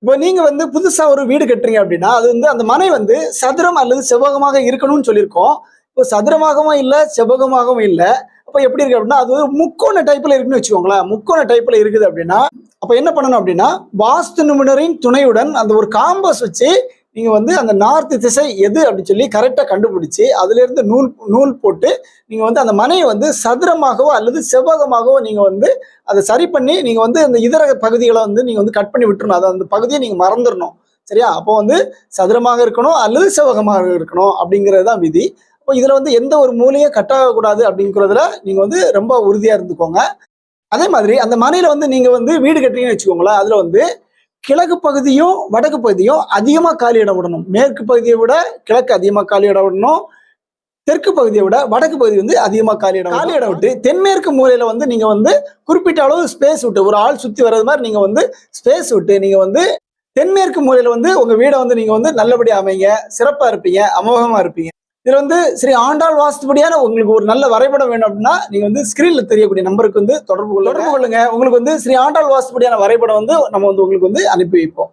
இப்போ நீங்க வந்து புதுசா ஒரு வீடு கட்டுறீங்க அப்படின்னா, அது வந்து அந்த மனை வந்து சதுரம் அல்லது செவ்வகமாக இருக்கணும்னு சொல்லியிருக்கோம். இப்போ சதுரமாகவும் இல்ல, செவ்வகமாகவும் இல்ல. அப்ப எப்படி இருக்கு அப்படின்னா, அது ஒரு முக்கோண டைப்ல இருக்குன்னு வச்சுக்கோங்களேன். முக்கோண டைப்ல இருக்குது அப்படின்னா, அப்ப என்ன பண்ணணும் அப்படின்னா, வாஸ்து நிபுணரின் துணையுடன் அந்த ஒரு காம்பஸ் வச்சு, நீங்க வந்து அந்த நார்த் திசை எது அப்படின்னு சொல்லி கரெக்ட்டா கண்டுபிடிச்சு, அதிலிருந்து நூல் நூல் போட்டு, நீங்க வந்து அந்த மனைய வந்து சதுரமாகவோ அல்லது செவ்வகமாகவோ நீங்க வந்து அத சரி பண்ணி, நீங்க வந்து அந்த இதர பகுதிகள வந்து நீங்க வந்து கட் பண்ணி விட்டுறணும். அத அந்த பகுதிய நீங்க மறந்துறணும். சரியா? அப்போ வந்து சதுரமாக இருக்கணும் அல்லது செவ்வகமாக இருக்கணும் அப்படிங்கிறது தான் விதி. அப்போ இதுல வந்து எந்த ஒரு மூலையும் கட் ஆகக்கூடாது அப்படிங்கிறதுல நீங்க வந்து ரொம்ப உறுதியா இருந்துக்கோங்க. அதே மாதிரி அந்த மனையில வந்து நீங்க வந்து வீடு கட்டுறீங்கன்னு வச்சுக்கோங்களேன். அதுல வந்து கிழக்கு பகுதியும், வடக்கு பகுதியும் அதிகமா காலி இடம் விடணும். மேற்கு பகுதியை விட கிழக்கு அதிகமா காலி இடம் விடணும். தெற்கு பகுதியை விட வடக்கு பகுதி வந்து அதிகமா காலி இடம் விட்டு தென்மேற்கு மூலையில வந்து நீங்க வந்து குறிப்பிட்ட அளவு ஸ்பேஸ் விட்டு ஒரு ஆள் சுத்தி வர்றது மாதிரி நீங்க வந்து ஸ்பேஸ் விட்டு நீங்க வந்து தென்மேற்கு மூலையில வந்து உங்க வீடை வந்து நீங்க வந்து நல்லபடியா அமைங்க, சிறப்பா இருப்பீங்க, அமோகமா இருப்பீங்க. இதுல வந்து ஸ்ரீ ஆண்டாள் வாஸ்துபடியான உங்களுக்கு ஒரு நல்ல வரைபடம் வேணும் அப்படின்னா நீங்க வந்து ஸ்கிரீன்ல தெரியக்கூடிய நம்பருக்கு வந்து தொடர்பு கொள்ளுங்க. உங்களுக்கு வந்து ஸ்ரீ ஆண்டாள் வாஸ்துபடியான வரைபடம் வந்து நம்ம வந்து உங்களுக்கு வந்து அனுப்பி வைப்போம்.